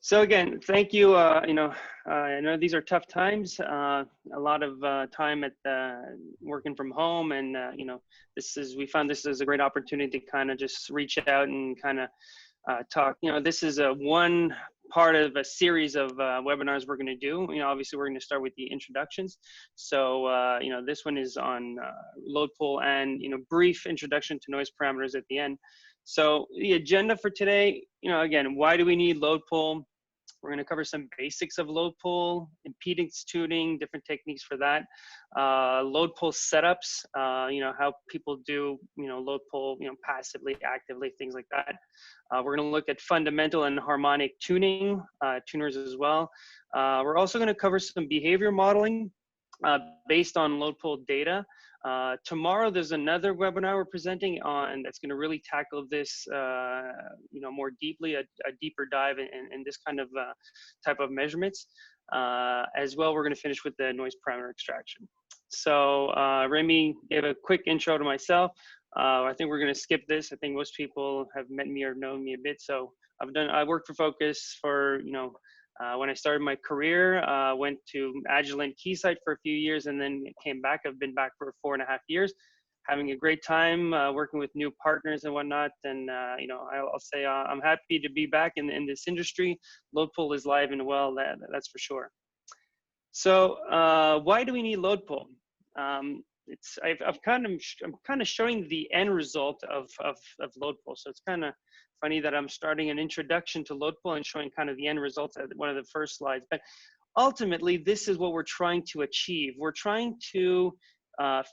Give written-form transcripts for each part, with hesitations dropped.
So again, thank you. I know these are tough times. A lot of time at working from home, and we found this is a great opportunity to kind of just reach out and kind of talk. This is one part of a series of webinars we're going to do. Obviously we're going to start with the introductions. So this one is on load pool and brief introduction to noise parameters at the end. So the agenda for today, again, why do we need load pool? We're going to cover some basics of load pool, impedance tuning, different techniques for that, load pool setups, how people do, load pool, passively, actively, things like that. We're going to look at fundamental and harmonic tuning, tuners as well. We're also going to cover some behavior modeling based on load pool data. Tomorrow there's another webinar we're presenting on that's going to really tackle this, more deeply, a deeper dive in this kind of type of measurements. As well, we're going to finish with the noise parameter extraction. So Remy gave a quick intro to myself. I think we're going to skip this. I think most people have met me or known me a bit. So I worked for Focus for, when I started my career, went to Agilent Keysight for a few years and then came back. I've been back for 4.5 years, having a great time working with new partners and whatnot. And, I'll say I'm happy to be back in this industry. Load pool is live and well, that's for sure. So why do we need load pool? I'm kind of showing the end result of load pool. So it's kind of funny that I'm starting an introduction to load pool and showing kind of the end results at one of the first slides. But ultimately, this is what we're trying to achieve. We're trying to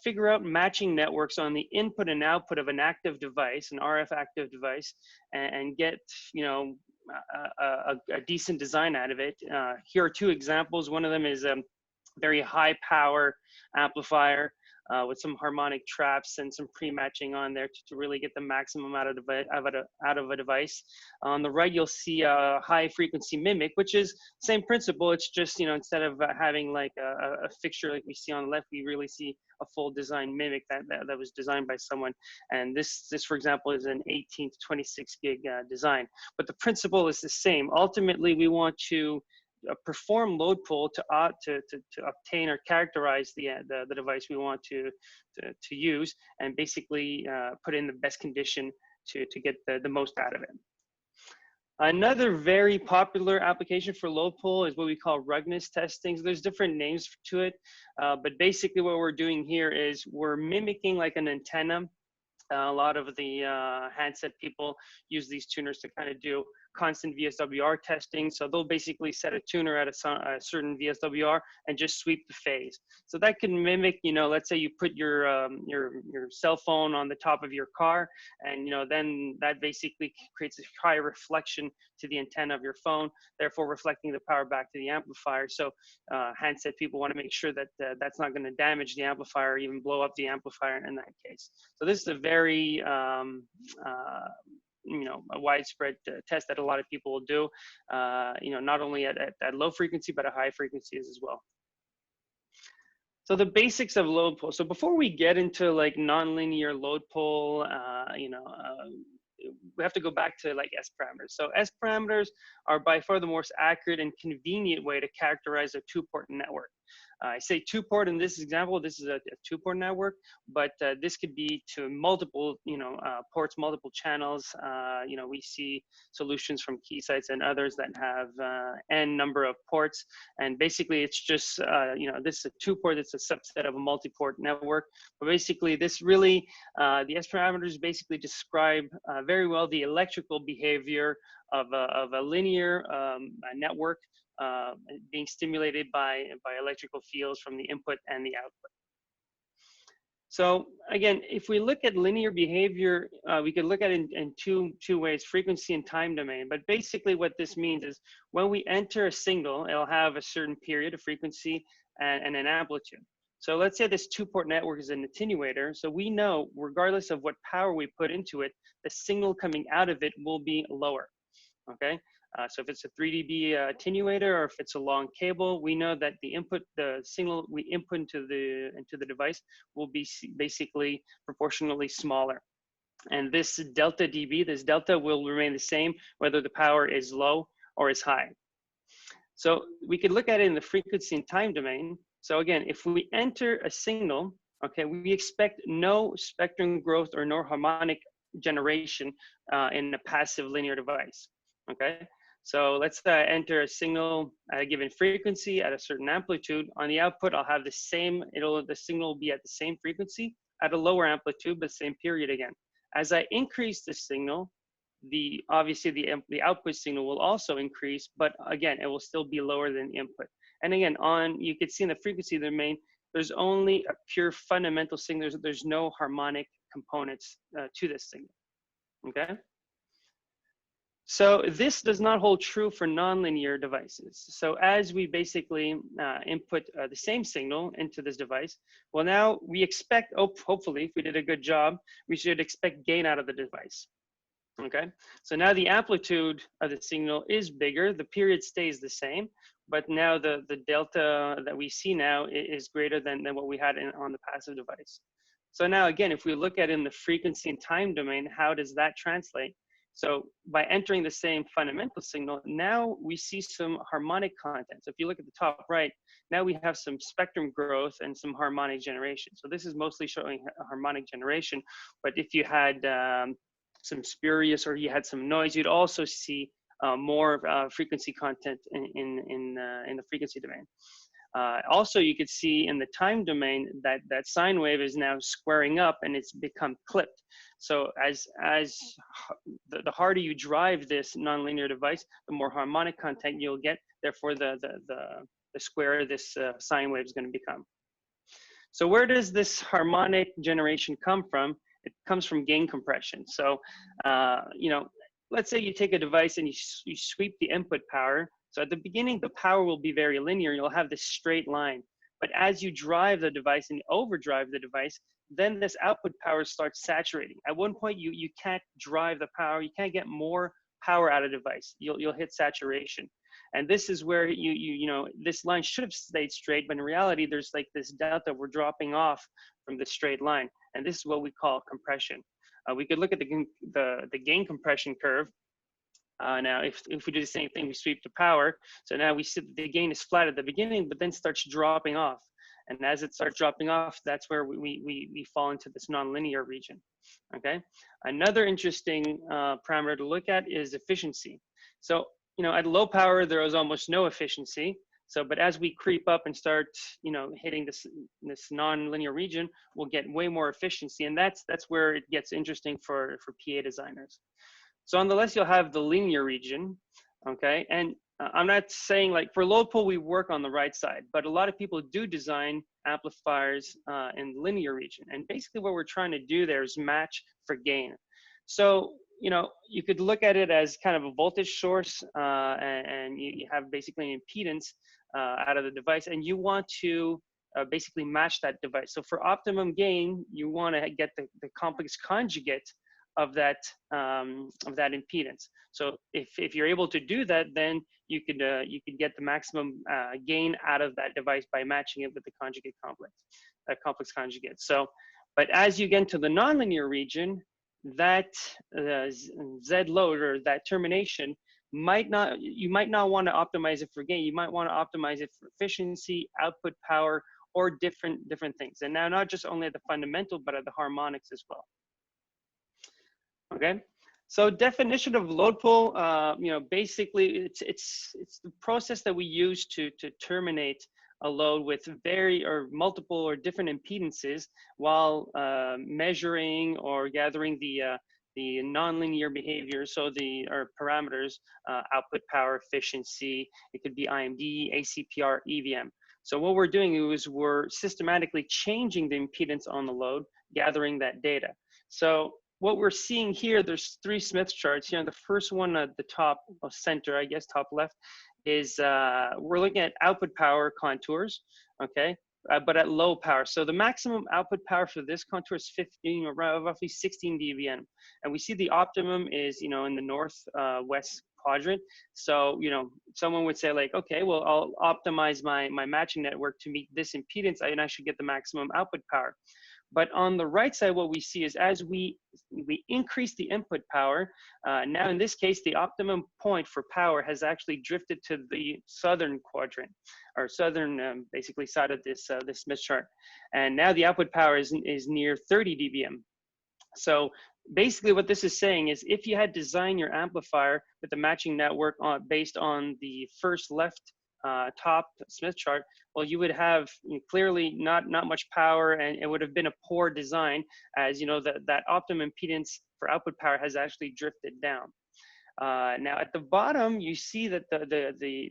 figure out matching networks on the input and output of an active device, an RF active device, and get a decent design out of it. Here are two examples. One of them is a very high power amplifier with some harmonic traps and some pre-matching on there to really get the maximum out of a device. On the right, you'll see a high frequency mimic, which is the same principle. It's just, instead of having like a fixture like we see on the left, we really see a full design mimic that was designed by someone. And this for example, is an 18 to 26 gig design. But the principle is the same. Ultimately, we want to perform load pool to obtain or characterize the device we want to use, and basically put in the best condition to get the most out of it. Another very popular application for load pool is what we call ruggedness testing. So there's different names to it, but basically what we're doing here is we're mimicking like an antenna. A lot of the handset people use these tuners to kind of do constant VSWR testing. So they'll basically set a tuner at a certain VSWR and just sweep the phase. So that can mimic, let's say you put your cell phone on the top of your car, and then that basically creates a high reflection to the antenna of your phone, therefore reflecting the power back to the amplifier. So handset people want to make sure that that's not going to damage the amplifier or even blow up the amplifier in that case. So this is a very a widespread test that a lot of people will do, not only at low frequency, but at high frequencies as well. So the basics of load pool. So before we get into like nonlinear load pool, we have to go back to like S parameters. So S parameters are by far the most accurate and convenient way to characterize a two-port network. I say two-port in this example. This is a two-port network, but this could be to multiple, ports, multiple channels. We see solutions from Keysight and others that have n number of ports, and basically it's just, this is a two-port. It's a subset of a multi-port network. But basically, this really, the S parameters basically describe very well the electrical behavior of a linear network being stimulated by electrical fields from the input and the output. So again, if we look at linear behavior, we could look at it in two ways, frequency and time domain. But basically what this means is when we enter a signal, it'll have a certain period of frequency and an amplitude. So let's say this two-port network is an attenuator. So we know, regardless of what power we put into it, the signal coming out of it will be lower, okay? So if it's a 3 dB attenuator, or if it's a long cable, we know that the signal we input into the device will be basically proportionally smaller. And this delta dB, this delta will remain the same whether the power is low or is high. So we could look at it in the frequency and time domain. So again, if we enter a signal, okay, we expect no spectrum growth or no harmonic generation in a passive linear device, okay? So let's enter a signal at a given frequency at a certain amplitude. On the output, I'll have the same, the signal will be at the same frequency at a lower amplitude, but same period again. As I increase the signal, obviously the output signal will also increase, but again, it will still be lower than the input. And again, you could see in the frequency domain, there's only a pure fundamental signal. There's no harmonic components to this signal, okay? So this does not hold true for nonlinear devices. So as we basically input the same signal into this device, well, now we expect, hopefully, if we did a good job, we should expect gain out of the device. Okay, so now the amplitude of the signal is bigger, the period stays the same, but now the delta that we see now is greater than what we had on the passive device. So now again, if we look at it in the frequency and time domain, how does that translate? So by entering the same fundamental signal, now we see some harmonic content. So if you look at the top right, now we have some spectrum growth and some harmonic generation. So this is mostly showing a harmonic generation, but if you had some spurious or you had some noise, you'd also see more frequency content in the frequency domain. Also, you could see in the time domain that sine wave is now squaring up and it's become clipped. So as the harder you drive this nonlinear device, the more harmonic content you'll get. Therefore, the squarer this sine wave is going to become. So where does this harmonic generation come from? It comes from gain compression. So, let's say you take a device and you sweep the input power. So at the beginning, the power will be very linear. You'll have this straight line. But as you drive the device and overdrive the device, then this output power starts saturating. At one point, you can't drive the power. You can't get more power out of the device. You'll hit saturation. And this is where this line should have stayed straight, but in reality, there's like this delta we're dropping off from the straight line. And this is what we call compression. We could look at the gain compression curve. Now, if we do the same thing, we sweep the power. So now we see the gain is flat at the beginning, but then starts dropping off. And as it starts dropping off, that's where we fall into this nonlinear region, okay? Another interesting parameter to look at is efficiency. So, at low power, there is almost no efficiency. So, but as we creep up and start, hitting this nonlinear region, we'll get way more efficiency. And that's where it gets interesting for PA designers. So on the left, you'll have the linear region, okay? And I'm not saying like for load pull, we work on the right side, but a lot of people do design amplifiers in the linear region. And basically what we're trying to do there is match for gain. So, you could look at it as kind of a voltage source and you have basically an impedance out of the device, and you want to basically match that device. So for optimum gain, you want to get the complex conjugate of that impedance. So if you're able to do that, then you could get the maximum gain out of that device by matching it with the conjugate complex conjugate. So, but as you get into the nonlinear region, that Z load or that termination you might not want to optimize it for gain. You might want to optimize it for efficiency, output power, or different things. And now not just only at the fundamental, but at the harmonics as well. Okay, so definition of load pull, basically it's the process that we use to terminate a load with multiple or different impedances while measuring or gathering the nonlinear behavior. So our parameters, output power, efficiency, it could be IMD, ACPR, EVM. So what we're doing is we're systematically changing the impedance on the load, gathering that data. So what we're seeing here, there's 3 Smith charts here. And the first one at the top center, I guess, top left, is we're looking at output power contours, okay, but at low power. So the maximum output power for this contour is roughly 16 dBm. And we see the optimum is, in the northwest quadrant. So, someone would say like, okay, well, I'll optimize my matching network to meet this impedance and I should get the maximum output power. But on the right side, what we see is as we increase the input power, now in this case, the optimum point for power has actually drifted to the southern quadrant, or southern basically side of this this Smith chart. And now the output power is near 30 dBm. So basically what this is saying is if you had designed your amplifier with the matching network based on the first left top Smith chart, well, you would have clearly not much power, and it would have been a poor design, as you know that optimum impedance for output power has actually drifted down. Now at the bottom, you see that the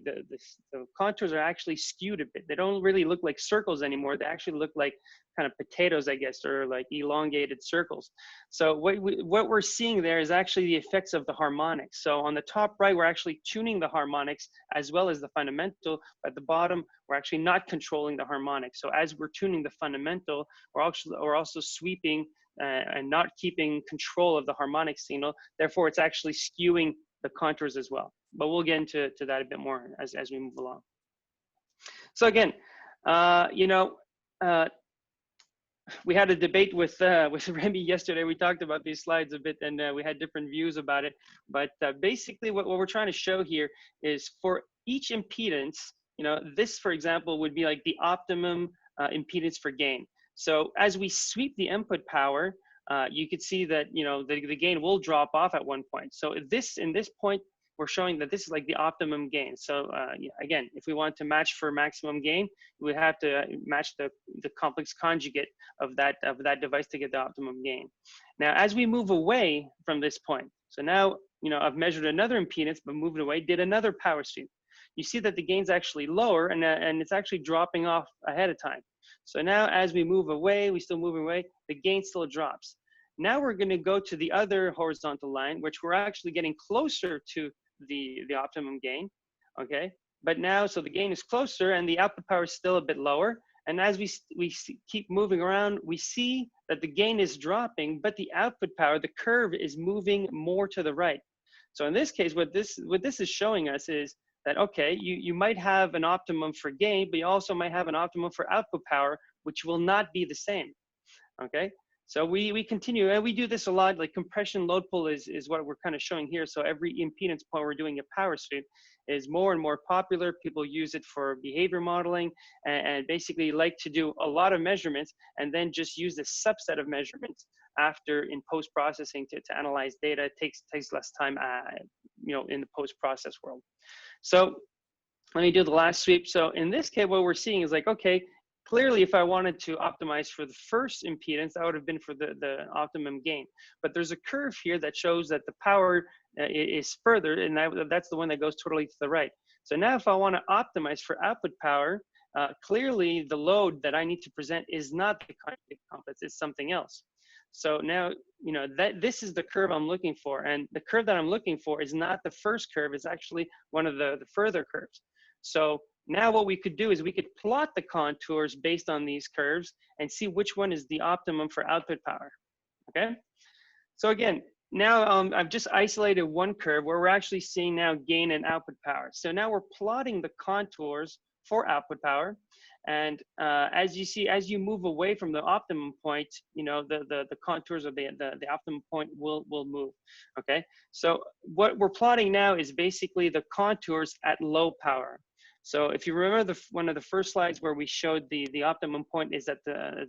contours are actually skewed a bit. They don't really look like circles anymore. They actually look like kind of potatoes, I guess, or like elongated circles. So what we're seeing there is actually the effects of the harmonics. So on the top right, we're actually tuning the harmonics as well as the fundamental. At the bottom, we're actually not controlling the harmonics. So as we're tuning the fundamental, we're also sweeping and not keeping control of the harmonic signal. Therefore, it's actually skewing the contours as well. But we'll get into that a bit more as we move along. So again, you know, we had a debate with Remy yesterday. We talked about these slides a bit, and we had different views about it. But basically, what we're trying to show here is for each impedance, you know, this, for example, would be like the optimum impedance for gain. So as we sweep the input power, you could see that, you know, the gain will drop off at one point. So in this point, we're showing that this is like the optimum gain. So again, if we want to match for maximum gain, we have to match the complex conjugate of that device to get the optimum gain. Now, as we move away from this point, so now, you know, I've measured another impedance, but moved away, did another power sweep. You see that the gain's actually lower, and it's actually dropping off ahead of time. So now as we move away, we still move away, the gain still drops. Now we're going to go to the other horizontal line, which we're actually getting closer to the optimum gain, okay? But now, so the gain is closer and the output power is still a bit lower. And as we keep moving around, we see that the gain is dropping, but the output power, the curve, is moving more to the right. So in this case, what this is showing us is that, okay, you might have an optimum for gain, but you also might have an optimum for output power, which will not be the same, okay? So we continue, and we do this a lot, like compression load pull is what we're kind of showing here. So every impedance point we're doing a power sweep is more and more popular. People use it for behavior modeling and basically like to do a lot of measurements and then just use a subset of measurements after in post-processing to analyze data. It takes less time, you know, in the post-process world. So let me do the last sweep. So in this case, what we're seeing is like, okay, clearly if I wanted to optimize for the first impedance, that would have been for the optimum gain. But there's a curve here that shows that the power is further, and that's the one that goes totally to the right. So now if I want to optimize for output power, clearly the load that I need to present is not the conjugate complex, it's something else. So now, you know, this is the curve I'm looking for, and the curve that I'm looking for is not the first curve, it's actually one of the further curves. So now what we could do is we could plot the contours based on these curves and see which one is the optimum for output power, okay? So again, now I've just isolated one curve where we're actually seeing now gain and output power. So now we're plotting the contours for output power. And as you see, as you move away from the optimum point, you know, the contours of the optimum point will move, okay? So what we're plotting now is basically the contours at low power. So if you remember one of the first slides where we showed the optimum point is at the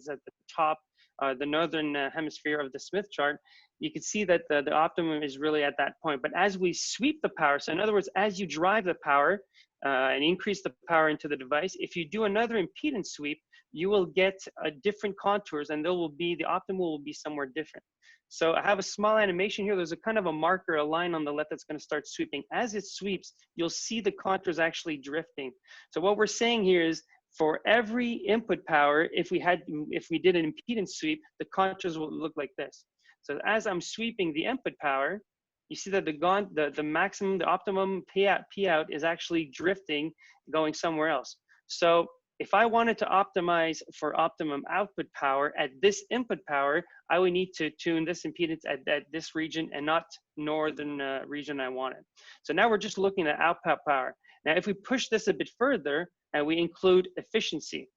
top, the northern hemisphere of the Smith chart, you can see that the optimum is really at that point. But as we sweep the power, so in other words, as you drive the power and increase the power into the device, if you do another impedance sweep, you will get different contours, and the optimal will be somewhere different. So I have a small animation here. There's a kind of a marker, a line on the left that's going to start sweeping. As it sweeps, you'll see the contours actually drifting. So what we're saying here is for every input power, if we did an impedance sweep, the contours will look like this. So as I'm sweeping the input power, you see that the maximum, the optimum Pout is actually drifting, going somewhere else. So if I wanted to optimize for optimum output power at this input power, I would need to tune this impedance at this region and not northern region I wanted. So now we're just looking at output power. Now, if we push this a bit further and we include efficiency,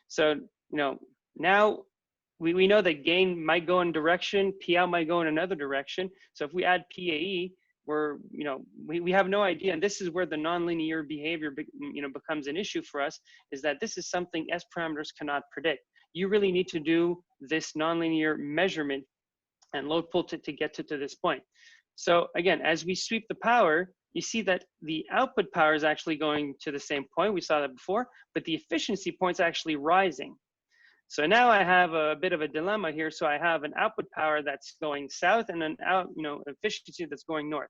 so you know now we know that gain might go in direction, P out might go in another direction. So if we add PAE, we have no idea. And this is where the nonlinear behavior, becomes an issue for us, is that this is something S parameters cannot predict. You really need to do this nonlinear measurement and load pull to get to this point. So again, as we sweep the power, you see that the output power is actually going to the same point. We saw that before, but the efficiency point's actually rising. So now I have a bit of a dilemma here. So I have an output power that's going south and an efficiency that's going north.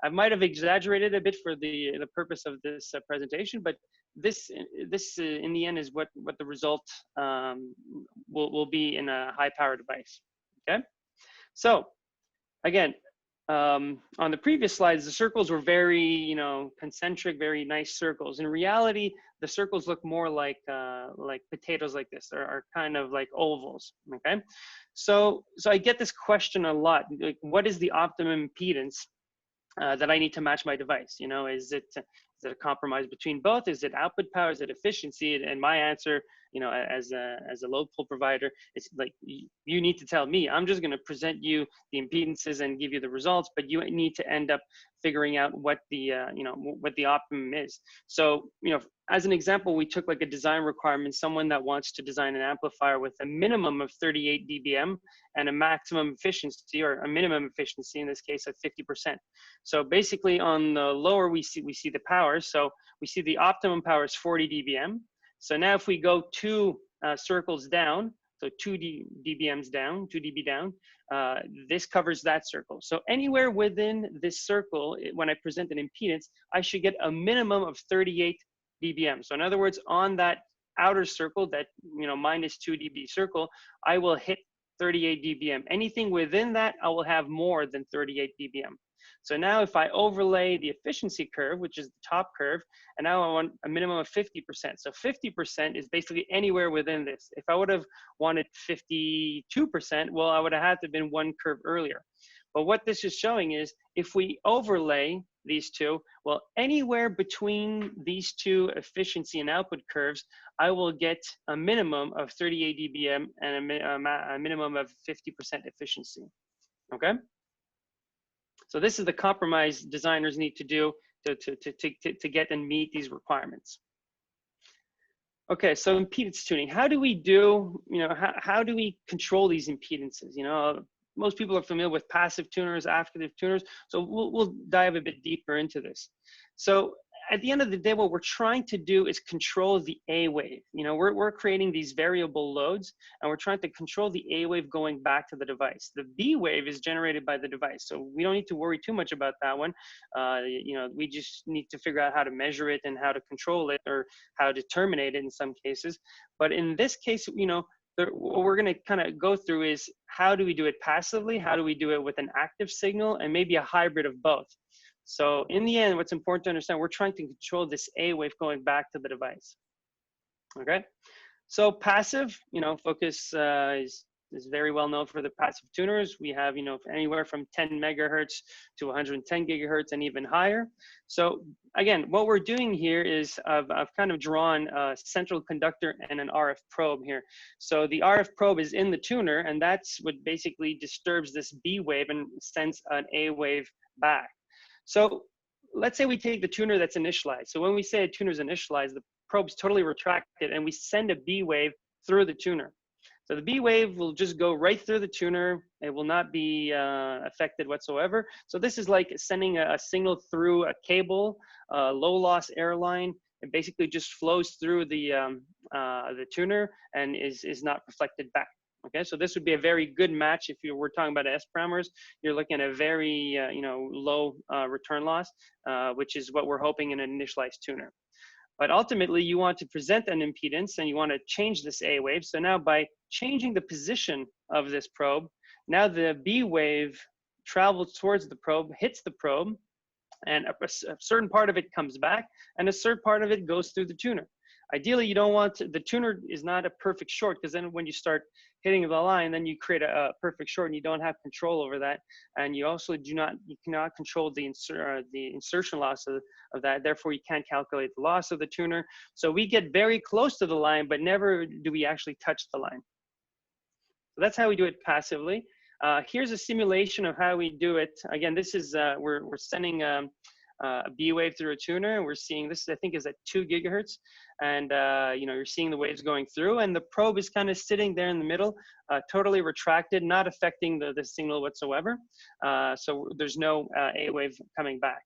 I might have exaggerated a bit for the purpose of this presentation, but this in the end is what the result will be in a high power device. Okay, so again, on the previous slides, the circles were very concentric, very nice circles. In reality, the circles look more like potatoes like this, are kind of like ovals. Okay, so I get this question a lot, like, what is the optimum impedance that I need to match my device? Is it a compromise between both? Is it output power? Is it efficiency? And my answer, as a load pull provider, it's like, you need to tell me. I'm just going to present you the impedances and give you the results, but you need to end up figuring out what the what the optimum is. So as an example, we took like a design requirement, someone that wants to design an amplifier with a minimum of 38 dBm and a maximum efficiency, or a minimum efficiency in this case, of 50%. So basically on the lower, we see the power. So we see the optimum power is 40 dBm. So now if we go 2 circles down, so 2 dBms down, 2 dB down, this covers that circle. So anywhere within this circle, when I present an impedance, I should get a minimum of 38 dBm. So in other words, on that outer circle, that minus 2 dB circle, I will hit 38 dBm. Anything within that, I will have more than 38 dBm. So now if I overlay the efficiency curve, which is the top curve, and now I want a minimum of 50%. So 50% is basically anywhere within this. If I would have wanted 52%, well, I would have had to have been one curve earlier. But what this is showing is, if we overlay these two, well, anywhere between these two efficiency and output curves, I will get a minimum of 38 dBm and a minimum of 50% efficiency. Okay? So this is the compromise designers need to do to get and meet these requirements. Okay, so impedance tuning. How do we do, how do we control these impedances? Most people are familiar with passive tuners, active tuners, so we'll dive a bit deeper into this. So at the end of the day, what we're trying to do is control the A wave. We're creating these variable loads, and we're trying to control the A wave going back to the device. The B wave is generated by the device, so we don't need to worry too much about that one. We just need to figure out how to measure it and how to control it, or how to terminate it in some cases. But in this case, what we're going to kind of go through is, how do we do it passively? How do we do it with an active signal, and maybe a hybrid of both? So in the end, what's important to understand, we're trying to control this A wave going back to the device. Okay, so passive, Focus is very well known for the passive tuners. We have, anywhere from 10 megahertz to 110 gigahertz and even higher. So again, what we're doing here is I've kind of drawn a central conductor and an RF probe here. So the RF probe is in the tuner, and that's what basically disturbs this B wave and sends an A wave back. So let's say we take the tuner that's initialized. So when we say a tuner is initialized, the probe's totally retracted, and we send a B wave through the tuner. So the B wave will just go right through the tuner. It will not be affected whatsoever. So this is like sending a signal through a cable, low loss airline. It basically just flows through the tuner and is not reflected back. Okay, so this would be a very good match if you were talking about S parameters. You're looking at a very low return loss, which is what we're hoping in an initialized tuner. But ultimately, you want to present an impedance, and you want to change this A wave. So now by changing the position of this probe, now the B wave travels towards the probe, hits the probe, and a certain part of it comes back, and a certain part of it goes through the tuner. Ideally, you don't want to, the tuner is not a perfect short, because then when you start hitting the line, then you create a perfect short, and you don't have control over that. And you also you cannot control the insertion loss of that. Therefore, you can't calculate the loss of the tuner. So we get very close to the line, but never do we actually touch the line. So that's how we do it passively. Here's a simulation of how we do it. Again, this is, we're sending a B wave through a tuner. We're seeing this, I think, is at 2 gigahertz. And, you know, you're seeing the waves going through, and the probe is kind of sitting there in the middle, totally retracted, not affecting the signal whatsoever. So there's no A wave coming back.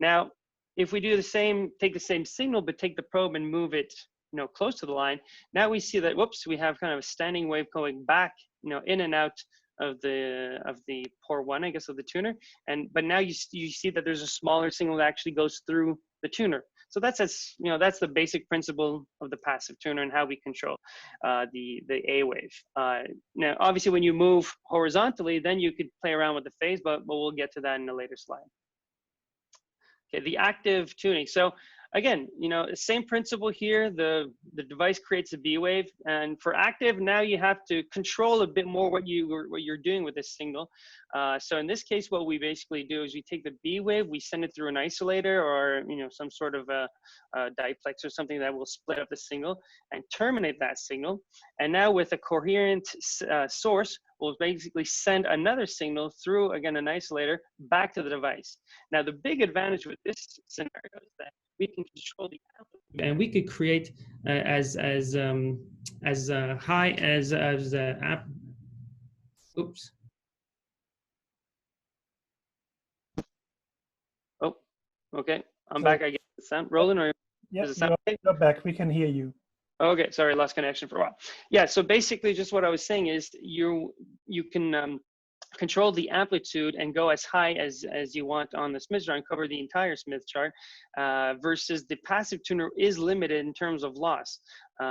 Now, if we do the same, take the same signal, but take the probe and move it, you know, close to the line, now we see that, whoops, we have kind of a standing wave going back, you know, in and out of the pore 1, I guess, of the tuner. But now you see that there's a smaller signal that actually goes through the tuner. So that's, as you know, that's the basic principle of the passive tuner and how we control the A wave. Now, obviously, when you move horizontally, then you could play around with the phase, but we'll get to that in a later slide. Okay, the active tuning. So again, you know, same principle here. The device creates a B wave, and for active, now you have to control a bit more what you're doing with this signal. So in this case, what we basically do is we take the B wave, we send it through an isolator or, you know, some sort of a diplex or something that will split up the signal and terminate that signal. And now with a coherent source, we'll basically send another signal through, again, an isolator back to the device. Now, the big advantage with this scenario is that we can control the amplitude, and we could create as high as oops. Oh, okay. I'm back. I get the sound. Roland, or yeah, does it sound okay? You're back. We can hear you. Okay, sorry, lost connection for a while. Yeah, so basically just what I was saying is you can control the amplitude and go as high as you want on the Smith chart and cover the entire Smith chart, versus the passive tuner is limited in terms of loss.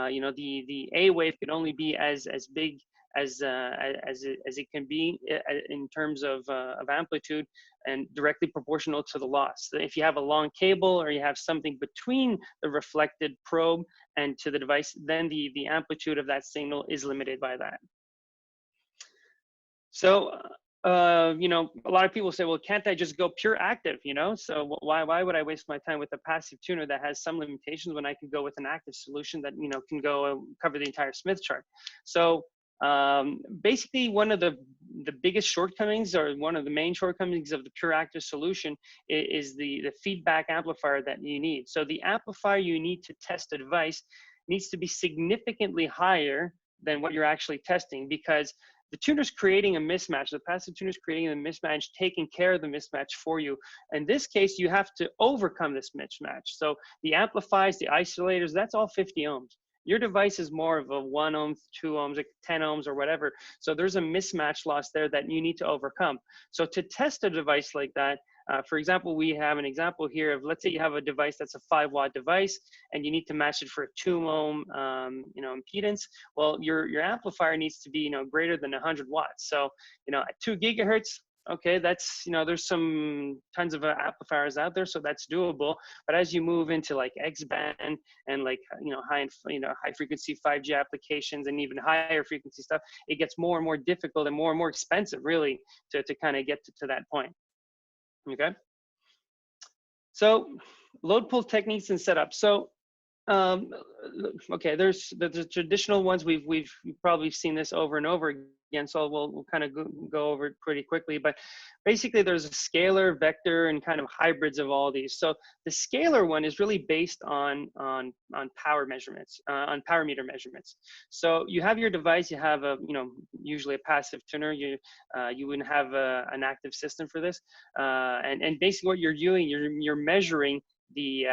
You know, the A wave can only be as big as it can be in terms of amplitude, and directly proportional to the loss. So if you have a long cable or you have something between the reflected probe and to the device, then the amplitude of that signal is limited by that. So, you know, a lot of people say, well, can't I just go pure active, you know? So why would I waste my time with a passive tuner that has some limitations when I could go with an active solution that, you know, can go cover the entire Smith chart? So basically one of the biggest shortcomings, or one of the main shortcomings of the pure active solution, is the feedback amplifier that you need. So the amplifier you need to test a device needs to be significantly higher than what you're actually testing, because the tuner's creating a mismatch. The passive tuner's creating a mismatch, taking care of the mismatch for you. In this case, you have to overcome this mismatch. So the amplifiers, the isolators, that's all 50 ohms. Your device is more of a 1 ohm, 2 ohms, like 10 ohms or whatever. So there's a mismatch loss there that you need to overcome. So to test a device like that, for example, we have an example here of, let's say you have a device that's a 5-watt device and you need to match it for a 2 ohm, you know, impedance. Well, your amplifier needs to be, you know, greater than 100 watts. So, you know, at 2 gigahertz, okay, that's, you know, there's some tons of amplifiers out there, so that's doable. But as you move into like X band and like, you know, high frequency 5G applications and even higher frequency stuff, it gets more and more difficult and more expensive, really, to kind of get to that point. Okay. So load pull techniques and setup. So okay, there's the traditional ones. You've probably seen this over and over again, so we'll kind of go over it pretty quickly. But basically, there's a scalar, vector, and kind of hybrids of all these. So the scalar one is really based on power measurements, on power meter measurements. So you have your device, you have a, you know, usually a passive tuner. You wouldn't have an active system for this, and basically what you're doing, you're measuring the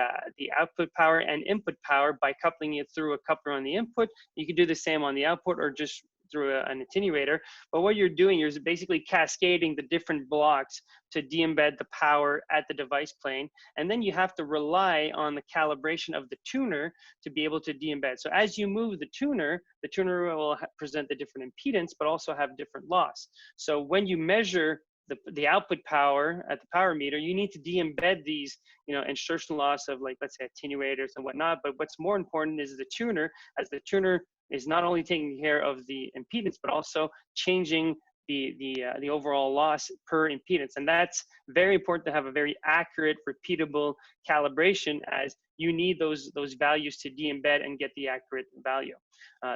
output power and input power by coupling it through a coupler on the input. You can do the same on the output or just through an attenuator. But what you're doing is basically cascading the different blocks to de-embed the power at the device plane. And then you have to rely on the calibration of the tuner to be able to de-embed. So as you move the tuner will present the different impedance, but also have different loss. So when you measure the output power at the power meter, you need to de-embed these, you know, insertion loss of, like, let's say attenuators and whatnot. But what's more important is the tuner, as the tuner is not only taking care of the impedance, but also changing the overall loss per impedance. And that's very important to have a very accurate, repeatable calibration, as you need those values to de-embed and get the accurate value.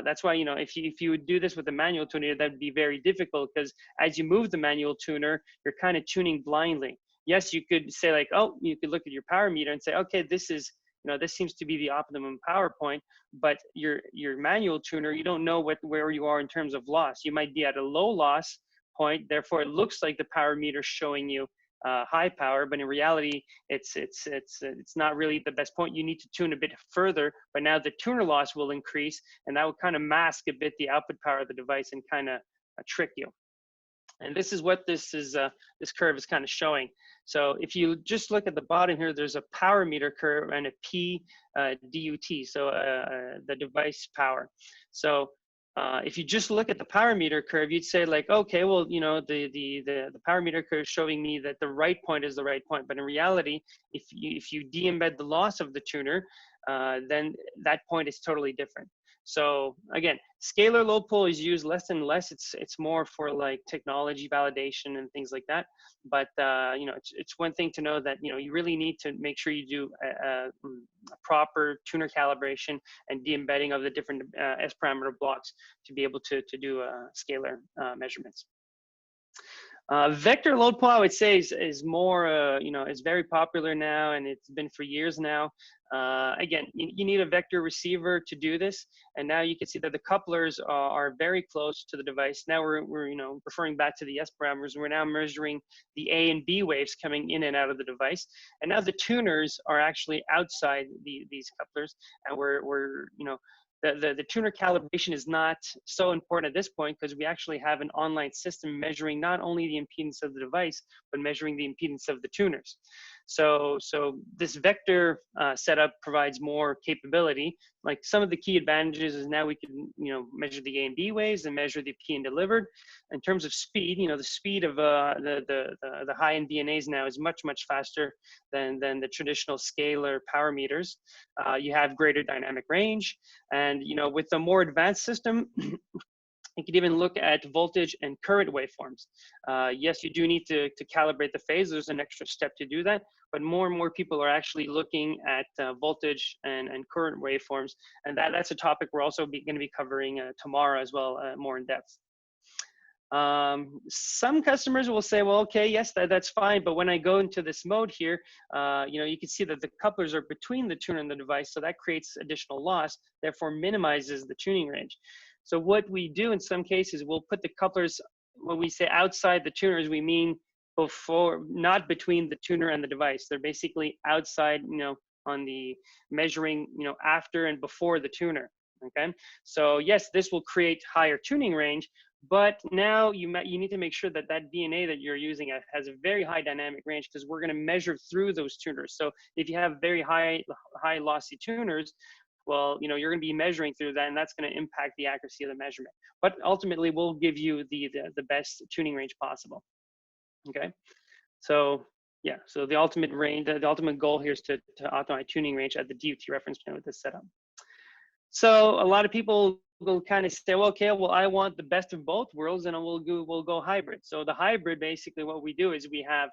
That's why, you know, if you would do this with a manual tuner, that'd be very difficult, because as you move the manual tuner, you're kind of tuning blindly. Yes, you could say like, oh, you could look at your power meter and say, okay, this is, you know, this seems to be the optimum power point, but your manual tuner, you don't know where you are in terms of loss. You might be at a low loss point, therefore it looks like the power meter showing you high power, but in reality, it's not really the best point. You need to tune a bit further, but now the tuner loss will increase, and that will kind of mask a bit the output power of the device and kind of trick you. And this is what this curve is kind of showing. So if you just look at the bottom here, there's a power meter curve and a P DUT, so the device power. So if you just look at the power meter curve, you'd say like, okay, well, you know, the power meter curve is showing me that the right point is the right point. But in reality, if you de-embed the loss of the tuner, then that point is totally different. So again, scalar load pull is used less and less. It's more for like technology validation and things like that. But you know, it's one thing to know that, you know, you really need to make sure you do a proper tuner calibration and de-embedding of the different S parameter blocks to be able to do scalar measurements. Vector load pull, I would say, is more, you know, is very popular now, and it's been for years now. Again, you need a vector receiver to do this, and now you can see that the couplers are very close to the device. Now we're you know, referring back to the S parameters. We're now measuring the A and B waves coming in and out of the device, and now the tuners are actually outside these couplers, and we're you know, the tuner calibration is not so important at this point, because we actually have an online system measuring not only the impedance of the device, but measuring the impedance of the tuners. So this vector setup provides more capability. Like some of the key advantages is now we can, you know, measure the A and B waves and measure the P and delivered. In terms of speed, you know, the speed of the high-end VNAs now is much coster than the traditional scalar power meters. You have greater dynamic range, and you know, with the more advanced system, you can even look at voltage and current waveforms. Yes, you do need to calibrate the phase. There's an extra step to do that, but more and more people are actually looking at voltage and current waveforms, and that's a topic we're also going to be covering tomorrow as well, more in depth. Some customers will say, well, okay, yes, that's fine, but when I go into this mode here, you know, you can see that the couplers are between the tuner and the device, so that creates additional loss, therefore minimizes the tuning range. So what we do in some cases, we'll put the couplers, when we say outside the tuners, we mean before, not between the tuner and the device. They're basically outside, you know, on the measuring, you know, after and before the tuner, okay? So yes, this will create higher tuning range, but now you need to make sure that that VNA that you're using has a very high dynamic range, because we're going to measure through those tuners. So if you have very high lossy tuners, well, you know, you're going to be measuring through that, and that's going to impact the accuracy of the measurement. But ultimately, we'll give you the best tuning range possible. Okay, so yeah, so the ultimate range, the ultimate goal here is to optimize tuning range at the DUT reference point with this setup. So a lot of people will kind of say, well, okay, well, I want the best of both worlds, and we'll go hybrid. So the hybrid, basically, what we do is we have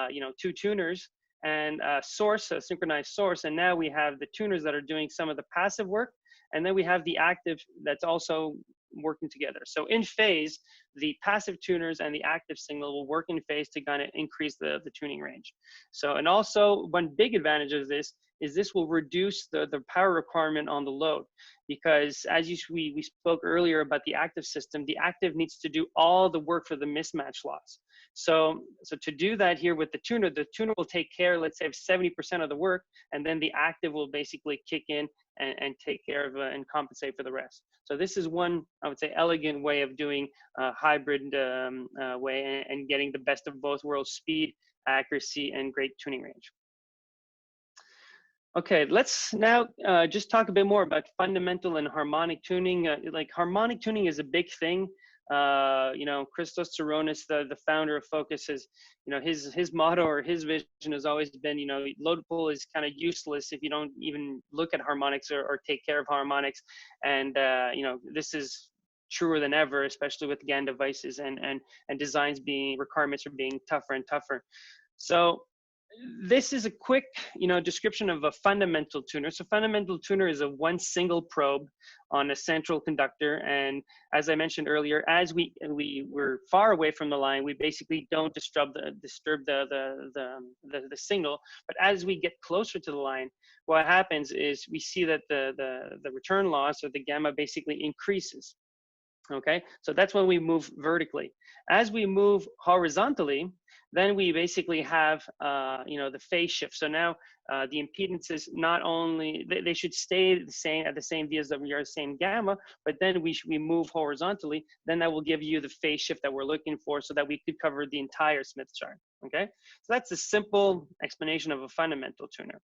you know, two tuners and a source, a synchronized source, and now we have the tuners that are doing some of the passive work, and then we have the active that's also working together. So in phase, the passive tuners and the active signal will work in phase to kind of increase the tuning range. So, and also one big advantage of this is this will reduce the power requirement on the load, because as we spoke earlier about the active system, the active needs to do all the work for the mismatch loss. So to do that here with the tuner will take care, let's say, of 70% of the work, and then the active will basically kick in and take care of and compensate for the rest. So this is one, I would say, elegant way of doing a hybrid way and getting the best of both worlds: speed, accuracy, and great tuning range. Okay, let's now just talk a bit more about fundamental and harmonic tuning. Like harmonic tuning is a big thing. You know, Christos Tsouronis, the founder of Focus, is, you know, his motto or his vision has always been, you know, load pull is kind of useless if you don't even look at harmonics or take care of harmonics. And you know, this is truer than ever, especially with GaN devices and requirements are being tougher and tougher. So this is a quick, description of a fundamental tuner. So fundamental tuner is a one single probe on a central conductor. And as I mentioned earlier, as we're far away from the line, we basically don't disturb the signal. But as we get closer to the line, what happens is we see that the return loss, or the gamma, basically increases. Okay, so that's when we move vertically. As we move horizontally, then we basically have the phase shift. So now the impedances, not only they should stay the same at the same VSWR, same gamma, but then we move horizontally. Then that will give you the phase shift that we're looking for, so that we could cover the entire Smith chart. Okay, so that's a simple explanation of a fundamental tuner.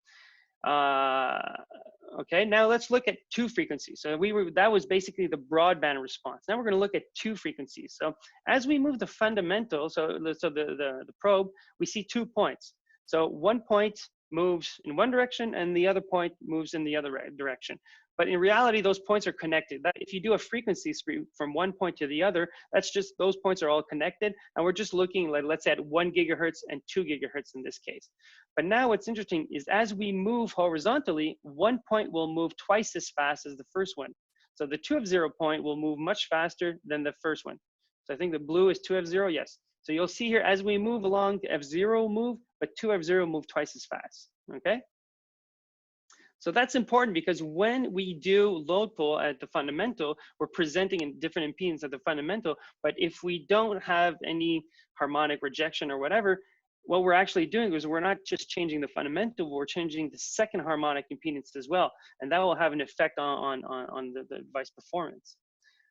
Okay, now let's look at two frequencies. So that was basically the broadband response. Now we're going to look at two frequencies. So as we move the fundamental, so the probe, we see 2 points. So one point moves in one direction and the other point moves in the other direction. But in reality, those points are connected. If you do a frequency sweep from one point to the other, that's just, those points are all connected. And we're just looking, like, let's say at 1 gigahertz and 2 gigahertz in this case. But now what's interesting is as we move horizontally, one point will move twice as fast as the first one. So the 2F0 point will move much faster than the first one. So I think the blue is 2F0, yes. So you'll see here, as we move along, the F0 will move, but 2F0 move twice as fast, okay? So that's important, because when we do load pull at the fundamental, we're presenting a different impedance at the fundamental. But if we don't have any harmonic rejection or whatever, what we're actually doing is we're not just changing the fundamental, we're changing the second harmonic impedance as well. And that will have an effect on the device performance.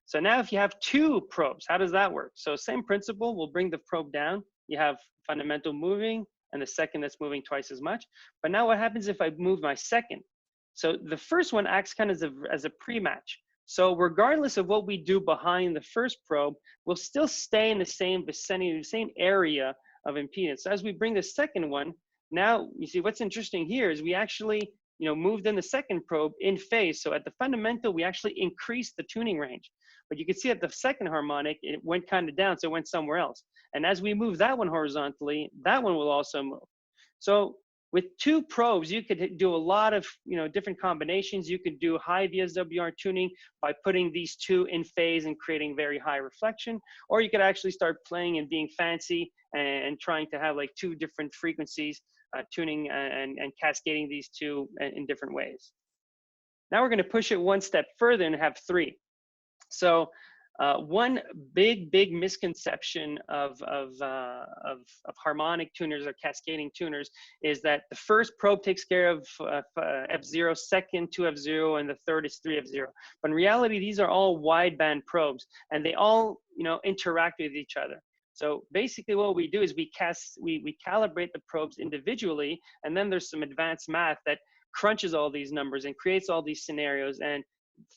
So now if you have two probes, how does that work? So same principle, we'll bring the probe down. You have fundamental moving and the second that's moving twice as much. But now what happens if I move my second? So the first one acts kind of as a pre-match. So regardless of what we do behind the first probe, we'll still stay in the same vicinity, the same area of impedance. So as we bring the second one, now you see what's interesting here is we actually moved in the second probe in phase. So at the fundamental, we actually increased the tuning range. But you can see at the second harmonic, it went kind of down, so it went somewhere else. And as we move that one horizontally, that one will also move. So with two probes, you could do a lot of different combinations. You could do high VSWR tuning by putting these two in phase and creating very high reflection, or you could actually start playing and being fancy and trying to have like two different frequencies, tuning and cascading these two in different ways. Now we're going to push it one step further and have three. So one big misconception of harmonic tuners or cascading tuners is that the first probe takes care of F0, second 2F0, and the third is 3F0. But in reality, these are all wideband probes, and they all interact with each other. So basically what we do is we calibrate the probes individually, and then there's some advanced math that crunches all these numbers and creates all these scenarios and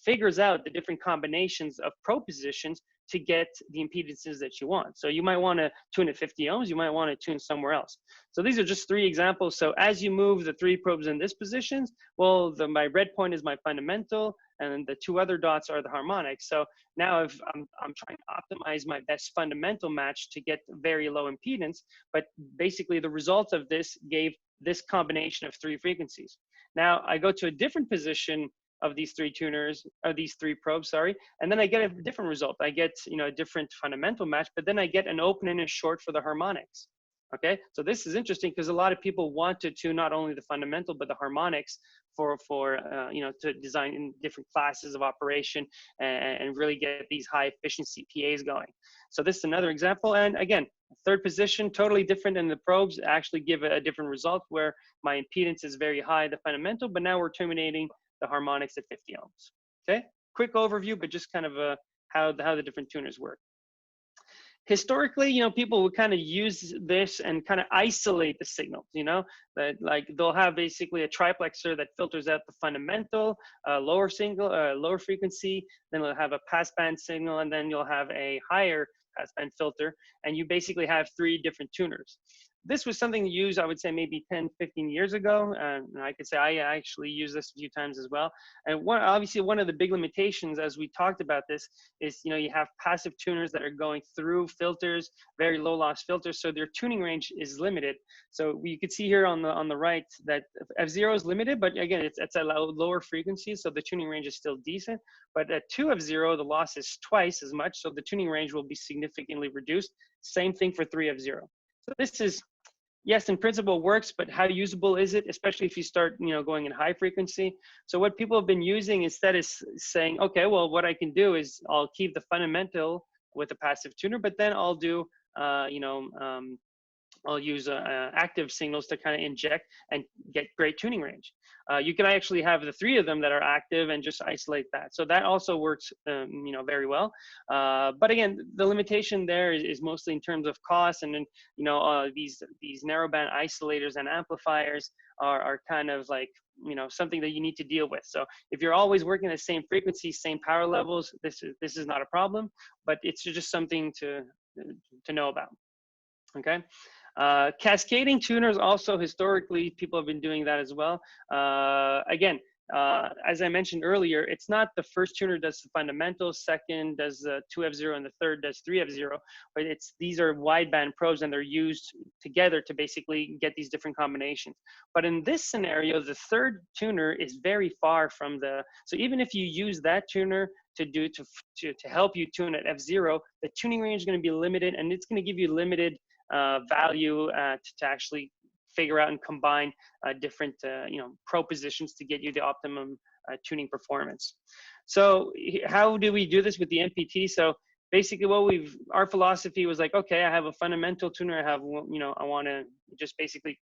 figures out the different combinations of probe positions to get the impedances that you want. So you might want to tune at 50 ohms, you might want to tune somewhere else. So these are just three examples. So as you move the three probes in this positions, well, my red point is my fundamental, and the two other dots are the harmonics. So now if I'm trying to optimize my best fundamental match to get very low impedance, but basically the result of this gave this combination of three frequencies. Now I go to a different position of these three tuners, or these three probes, sorry, and then I get a different result. I get a different fundamental match, but then I get an open and a short for the harmonics. Okay, so this is interesting because a lot of people want to tune not only the fundamental but the harmonics for to design in different classes of operation and really get these high efficiency PAs going. So this is another example, and again, third position, totally different, and the probes actually give a different result where my impedance is very high, the fundamental, but now we're terminating the harmonics at 50 ohms. Okay, quick overview, but just kind of how the different tuners work. Historically, people would kind of use this and kind of isolate the signals, that like they'll have basically a triplexer that filters out the fundamental, lower frequency, then they'll have a passband signal, and then you'll have a higher passband filter, and you basically have three different tuners. this was something used, I would say, maybe 10, 15 years ago. And I could say I actually use this a few times as well. And obviously one of the big limitations, as we talked about this, is, you have passive tuners that are going through filters, very low loss filters, so their tuning range is limited. So you could see here on the right that F0 is limited, but again, it's at a lower frequency, so the tuning range is still decent. But at 2F0, the loss is twice as much, so the tuning range will be significantly reduced. Same thing for 3F0. So this is, yes, in principle works, but how usable is it, especially if you start, going in high frequency? So what people have been using instead is saying, okay, well, what I can do is I'll keep the fundamental with a passive tuner, but then I'll do, I'll use active signals to kind of inject and get great tuning range. You can actually have the three of them that are active and just isolate that. So that also works, very well. But again, the limitation there is mostly in terms of cost, and then these narrowband isolators and amplifiers are kind of like something that you need to deal with. So if you're always working at the same frequency, same power levels, this is not a problem, but it's just something to know about. Okay. Cascading tuners also, historically, people have been doing that as well. Again, as I mentioned earlier, it's not the first tuner does the fundamentals, second does 2F0, and the third does 3F0, but these are wideband probes, and they're used together to basically get these different combinations. But in this scenario, the third tuner is very far from so even if you use that tuner to help you tune at F0, the tuning range is going to be limited, and it's going to give you limited value to actually figure out and combine different probe positions to get you the optimum tuning performance. So how do we do this with the MPT? So basically our philosophy was like, okay, I have a fundamental tuner, I want to just basically,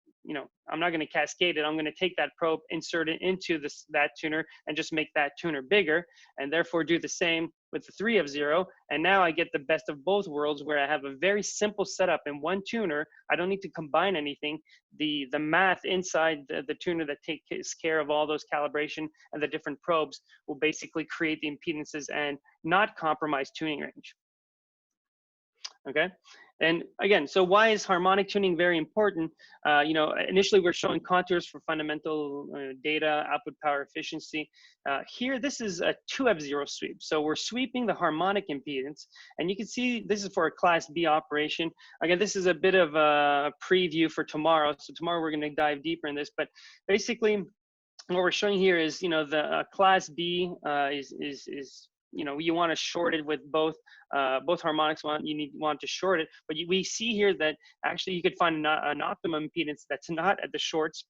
I'm not going to cascade it. I'm going to take that probe, insert it into that tuner, and just make that tuner bigger, and therefore do the same with the 3F0. And now I get the best of both worlds, where I have a very simple setup in one tuner. I don't need to combine anything. The math inside the tuner that takes care of all those calibration and the different probes will basically create the impedances and not compromise tuning range. Okay. And again, so why is harmonic tuning very important? Initially we're showing contours for fundamental data, output power efficiency. Here, this is a 2F0 sweep. So we're sweeping the harmonic impedance, and you can see this is for a class B operation. Again, this is a bit of a preview for tomorrow. So tomorrow we're going to dive deeper in this, but basically what we're showing here is, the class B is you want to short it with both harmonics. You want to short it, but we see here that actually you could find an optimum impedance that's not at the shorts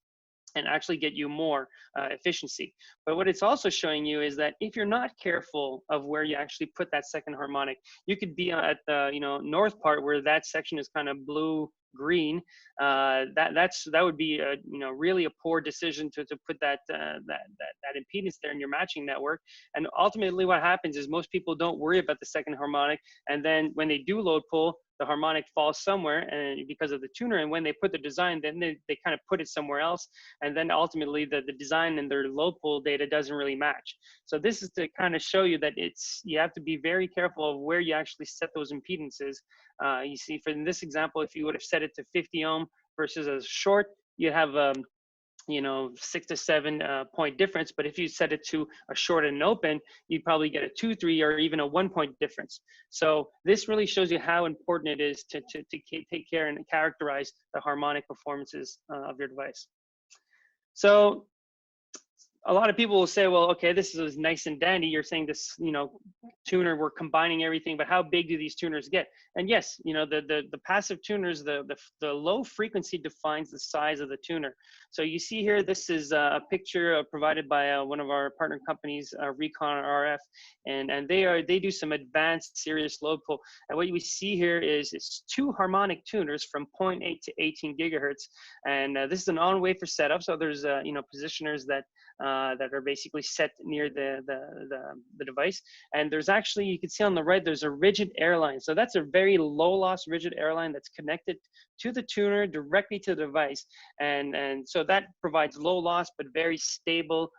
and actually get you more efficiency. But what it's also showing you is that if you're not careful of where you actually put that second harmonic, you could be at the north part where that section is kind of blue green. That would be really a poor decision to put that impedance there in your matching network. And ultimately what happens is most people don't worry about the second harmonic, and then when they do load pull, the harmonic falls somewhere, and because of the tuner, and when they put the design, then they kind of put it somewhere else, and then ultimately the design and their load pull data doesn't really match. So this is to kind of show you that you have to be very careful of where you actually set those impedances. You see, in this example, if you would have set it to 50 ohm versus a short, you have 6 to 7 point difference. But if you set it to a short and an open, you'd probably get a 2, 3, or even a 1 point difference. So this really shows you how important it is to take care and characterize the harmonic performances of your device. So a lot of people will say, well, okay, this is nice and dandy. You're saying this, tuner, we're combining everything, but how big do these tuners get? And yes, the passive tuners, the low frequency defines the size of the tuner. So you see here, this is a picture provided by one of our partner companies, Recon RF, and they do some advanced serious load pull. And what we see here is it's 2 harmonic tuners from 0.8 to 18 gigahertz, and this is an on-wafer setup. So there's positioners that are basically set near the device. And there's actually, you can see on the right, there's a rigid airline. So that's a very low loss rigid airline that's connected to the tuner directly to the device. And so that provides low loss, but very stable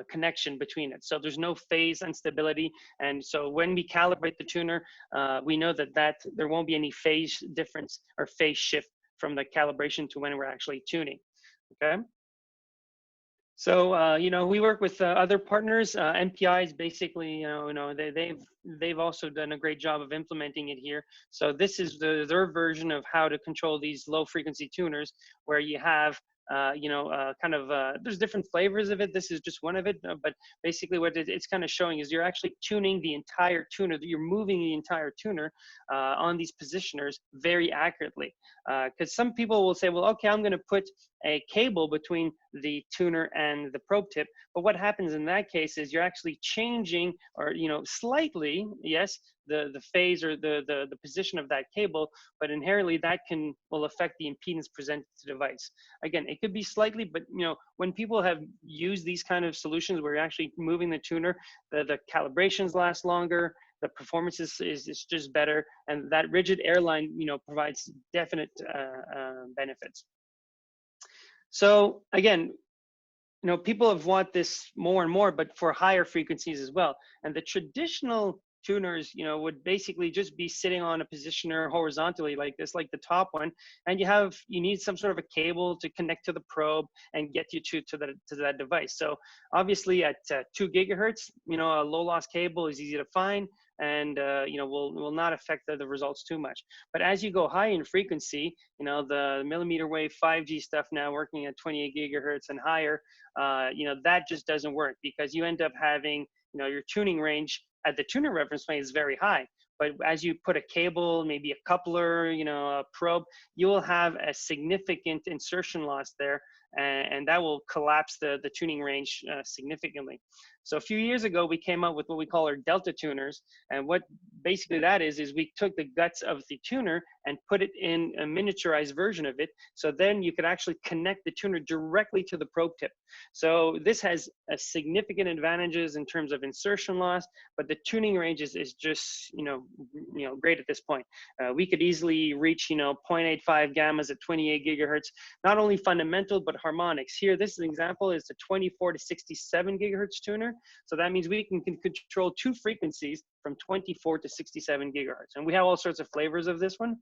connection between it. So there's no phase instability. And so when we calibrate the tuner, we know that there won't be any phase difference or phase shift from the calibration to when we're actually tuning, okay? So we work with other partners. MPI is basically, they've also done a great job of implementing it here. So this is their version of how to control these low frequency tuners, where you have there's different flavors of it. This is just one of it, but basically what it's kind of showing is you're actually tuning the entire tuner, you're moving the entire tuner on these positioners very accurately. Because some people will say, well, okay, I'm going to put a cable between the tuner and the probe tip. But what happens in that case is you're actually changing, or slightly, yes, the phase or the position of that cable, but inherently that will affect the impedance presented to the device. Again, it could be slightly, but when people have used these kind of solutions where you're actually moving the tuner, the calibrations last longer, the performance is just better, and that rigid airline provides definite benefits. So again, people have want this more and more, but for higher frequencies as well. And the traditional tuners, would basically just be sitting on a positioner horizontally like this, like the top one, and you need some sort of a cable to connect to the probe and get you to that device. So obviously at 2 gigahertz, a low loss cable is easy to find, and will not affect the results too much. But as you go high in frequency, the millimeter wave 5G stuff now working at 28 gigahertz and higher, that just doesn't work, because you end up having your tuning range at the tuner reference plane is very high. But as you put a cable, maybe a coupler, a probe, you will have a significant insertion loss there, and that will collapse the tuning range significantly. So a few years ago, we came up with what we call our Delta tuners. And what basically that is we took the guts of the tuner and put it in a miniaturized version of it. So then you could actually connect the tuner directly to the probe tip. So this has significant advantages in terms of insertion loss, but the tuning range is just, great at this point. We could easily reach, 0.85 gammas at 28 gigahertz, not only fundamental, but harmonics. Here, this example is the 24 to 67 gigahertz tuner. So that means we can control 2 frequencies from 24 to 67 gigahertz. And we have all sorts of flavors of this one.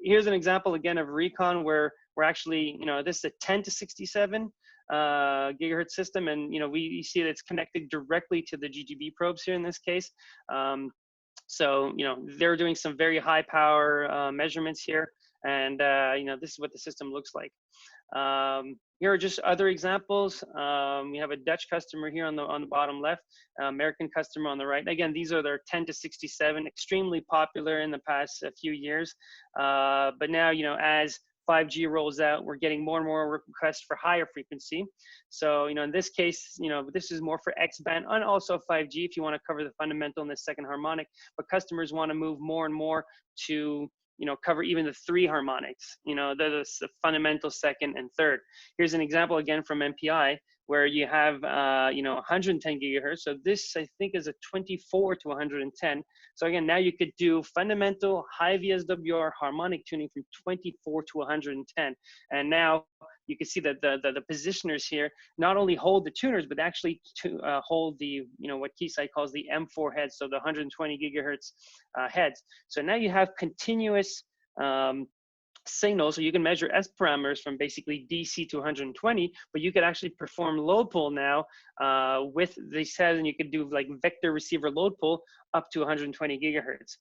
Here's an example again of Recon where we're actually, this is a 10 to 67 gigahertz system. And, we see that it's connected directly to the GGB probes here in this case. So, they're doing some very high power measurements here. And, this is what the system looks like. Here are just other examples. We have a Dutch customer here on the bottom left, American customer on the right. Again, these are their 10 to 67, extremely popular in the past few years. But now, as 5G rolls out, we're getting more and more requests for higher frequency. So, in this case, this is more for X-band and also 5G if you want to cover the fundamental and the second harmonic. But customers want to move more and more to cover even the 3 harmonics, the fundamental, second, and third. Here's an example again from MPI where you have, 110 gigahertz. So this, I think, is a 24 to 110. So again, now you could do fundamental, high VSWR, harmonic tuning from 24 to 110. And now you can see that the positioners here not only hold the tuners, but actually hold the, what Keysight calls the M4 heads, so the 120 gigahertz heads. So now you have continuous signal, so you can measure S parameters from basically DC to 120, but you could actually perform load pull now with these heads, and you could do like vector receiver load pull up to 120 gigahertz.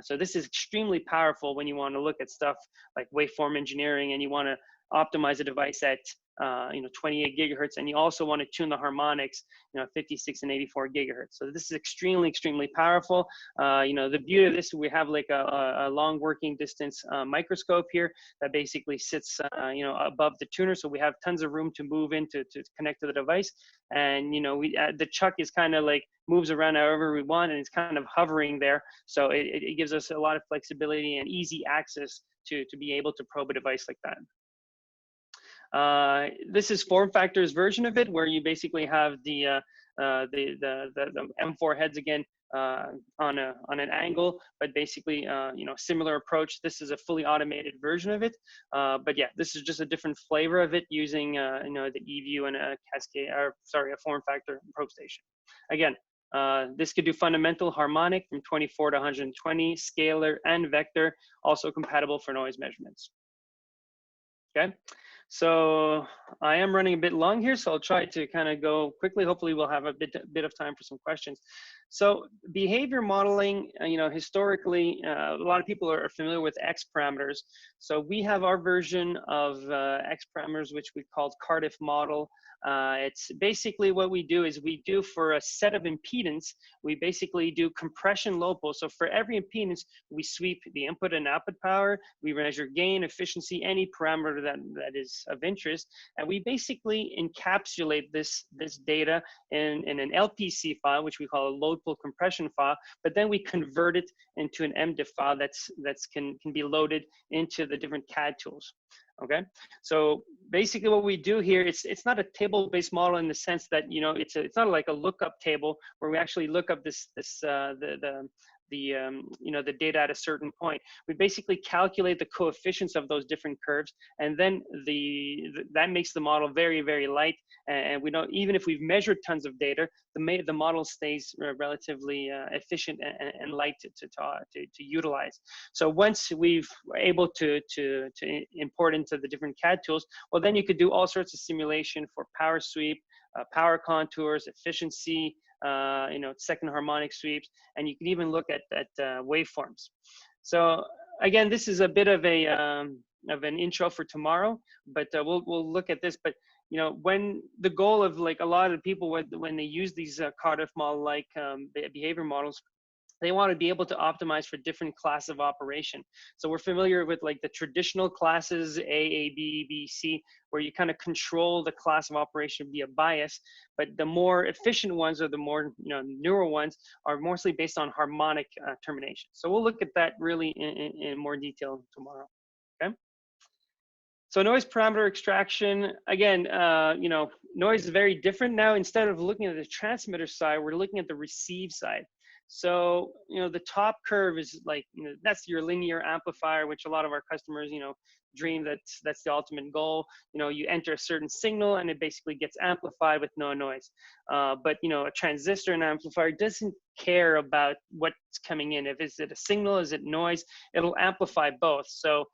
So this is extremely powerful when you want to look at stuff like waveform engineering and you want to optimize a device at 28 gigahertz, and you also want to tune the harmonics 56 and 84 gigahertz. So this is extremely powerful. The beauty of this, we have like a long working distance microscope here that basically sits above the tuner, so we have tons of room to move in to connect to the device. And the chuck is kind of like moves around however we want, and it's kind of hovering there, so it gives us a lot of flexibility and easy access to be able to probe a device like that. This is FormFactor's version of it, where you basically have the M4 heads again on an angle, but basically, similar approach. This is a fully automated version of it. But yeah, this is just a different flavor of it using, the eView and a Cascade, or sorry, a form factor probe station. Again, this could do fundamental, harmonic from 24 to 120, scalar and vector, also compatible for noise measurements. Okay, so I am running a bit long here, so I'll try to kind of go quickly. Hopefully we'll have a bit of time for some questions. So behavior modeling, historically, a lot of people are familiar with X parameters. So we have our version of X parameters, which we called Cardiff model. It's basically what we do is we do for a set of impedance, we basically do compression lopo. So for every impedance, we sweep the input and output power, we measure gain, efficiency, any parameter that is of interest, and we basically encapsulate this data in an LPC file, which we call a load pull compression file, but then we convert it into an MDIF file that's can be loaded into the different CAD tools. Okay, so basically what we do here, it's not a table-based model in the sense that, it's not like a lookup table where we actually look up the data at a certain point. We basically calculate the coefficients of those different curves, and then that makes the model very, very light. And we don't, even if we've measured tons of data, the model stays relatively efficient and light to utilize. So once we're able to import into the different CAD tools, well, then you could do all sorts of simulation for power sweep, power contours, efficiency, second harmonic sweeps, and you can even look at waveforms. So again, this is a bit of an intro for tomorrow, but we'll look at this. But when the goal of, like, a lot of people when they use these Cardiff model like behavior models, they want to be able to optimize for different class of operation. So we're familiar with, like, the traditional classes A, B, B, C, where you kind of control the class of operation via bias. But the more efficient ones, or the more newer ones, are mostly based on harmonic termination. So we'll look at that really in more detail tomorrow. Okay. So noise parameter extraction, again, noise is very different now. Instead of looking at the transmitter side, we're looking at the receive side. So, the top curve is like, that's your linear amplifier, which a lot of our customers, dream that's the ultimate goal. You enter a certain signal and it basically gets amplified with no noise. But, a transistor and amplifier doesn't care about what's coming in. If is it a signal, is it noise, it'll amplify both. So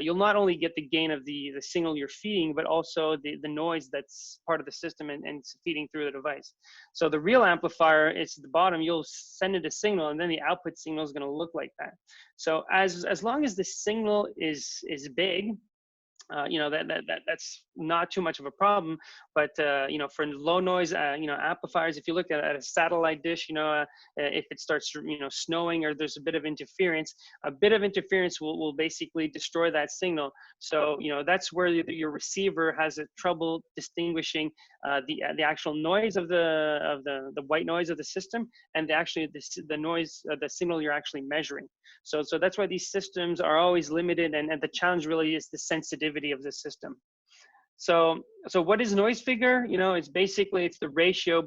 you'll not only get the gain of the signal you're feeding, but also the noise that's part of the system and feeding through the device. So the real amplifier is at the bottom. You'll send it a signal, and then the output signal is going to look like that. So as long as the signal is big, that's not too much of a problem. But for low noise amplifiers, if you look at a satellite dish, if it starts snowing, or there's a bit of interference will basically destroy that signal. So that's where your receiver has a trouble distinguishing the actual noise of the white noise of the system, and the noise, the signal you're actually measuring. So that's why these systems are always limited, and the challenge really is the sensitivity of the system. So what is noise figure? It's the ratio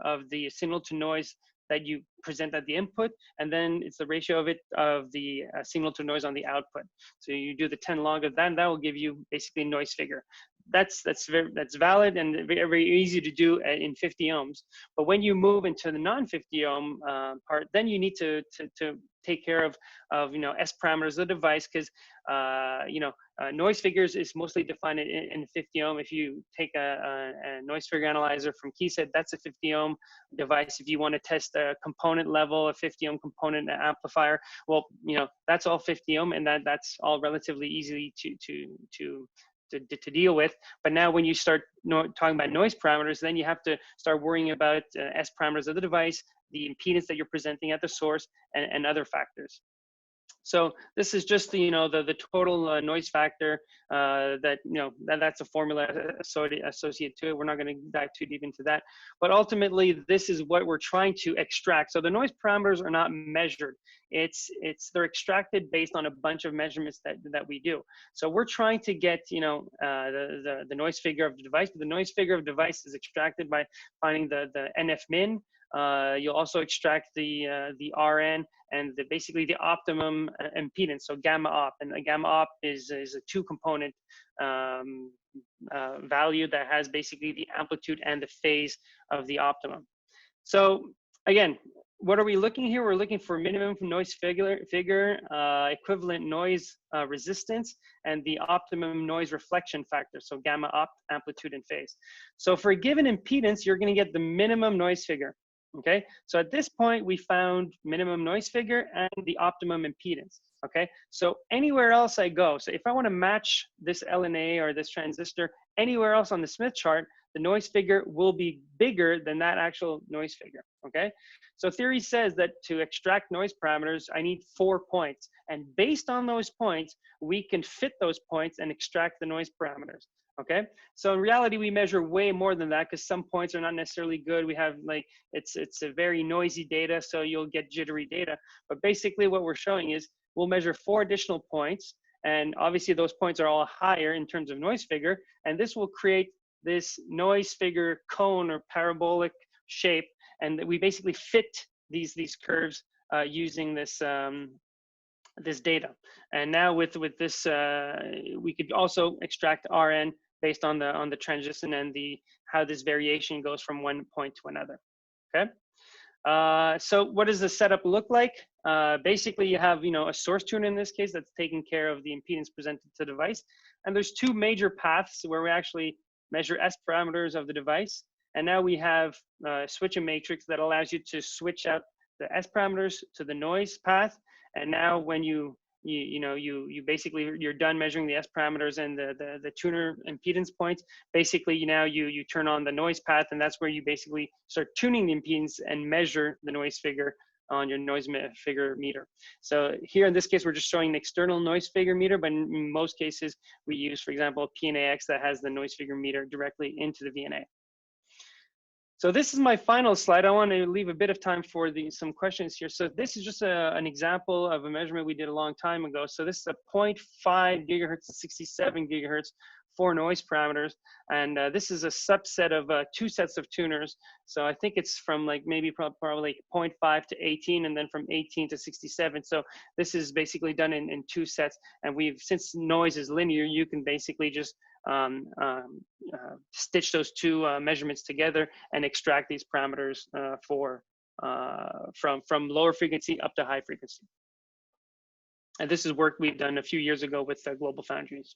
of the signal to noise that you present at the input, and then it's the ratio of the signal to noise on the output. So you do the 10 log of that, and that will give you basically noise figure. That's valid and very, very easy to do in 50 ohms. But when you move into the non-50 ohm part, then you need to take care of S parameters of the device, because noise figures is mostly defined in 50 ohm. If you take a noise figure analyzer from Keysight, that's a 50 ohm device. If you want to test a component level, a 50 ohm component amplifier, well, that's all 50 ohm, and that's all relatively easy to deal with. But now when you start talking about noise parameters, then you have to start worrying about S parameters of the device, the impedance that you're presenting at the source, and other factors. So this is just the total noise factor that's a formula associated to it. We're not going to dive too deep into that, but ultimately this is what we're trying to extract. So the noise parameters are not measured. They're extracted based on a bunch of measurements that we do. So we're trying to get the noise figure of the device. But the noise figure of the device is extracted by finding the NF min, You'll also extract the RN and basically the optimum impedance, so gamma op. And a gamma op is a two-component value that has basically the amplitude and the phase of the optimum. So again, what are we looking here? We're looking for minimum noise figure, equivalent noise resistance, and the optimum noise reflection factor, so gamma op, amplitude, and phase. So for a given impedance, you're going to get the minimum noise figure. Okay, so at this point, we found minimum noise figure and the optimum impedance. Okay, so anywhere else I go, so if I want to match this LNA or this transistor anywhere else on the Smith chart, the noise figure will be bigger than that actual noise figure. Okay, so theory says that to extract noise parameters, I need 4 points, and based on those points, we can fit those points and extract the noise parameters. Okay, so in reality, we measure way more than that because some points are not necessarily good. We have like, it's a very noisy data, so you'll get jittery data. But basically what we're showing is we'll measure 4 additional points, and obviously those points are all higher in terms of noise figure, and this will create this noise figure cone or parabolic shape, and we basically fit these curves using this this data. And now with this, we could also extract RN based on the transition and how this variation goes from one point to another. Okay. So what does the setup look like? Basically, you have a source tuner in this case that's taking care of the impedance presented to the device, and there's 2 major paths where we actually measure S parameters of the device, and now we have a switching matrix that allows you to switch out the S parameters to the noise path. And now when you basically, you're done measuring the S parameters and the tuner impedance points, basically now you turn on the noise path, and that's where you basically start tuning the impedance and measure the noise figure on your noise figure meter. So here in this case, we're just showing the external noise figure meter, but in most cases we use, for example, a PNAX that has the noise figure meter directly into the VNA. So this is my final slide. I want to leave a bit of time for some questions here. So this is just an example of a measurement we did a long time ago. So this is a 0.5 gigahertz to 67 gigahertz for noise parameters. And this is a subset of 2 sets of tuners. So I think it's from like maybe probably 0.5 to 18, and then from 18 to 67. So this is basically done in 2 sets. And since noise is linear, you can basically just stitch those 2 measurements together and extract these parameters from lower frequency up to high frequency. And this is work we've done a few years ago with GlobalFoundries.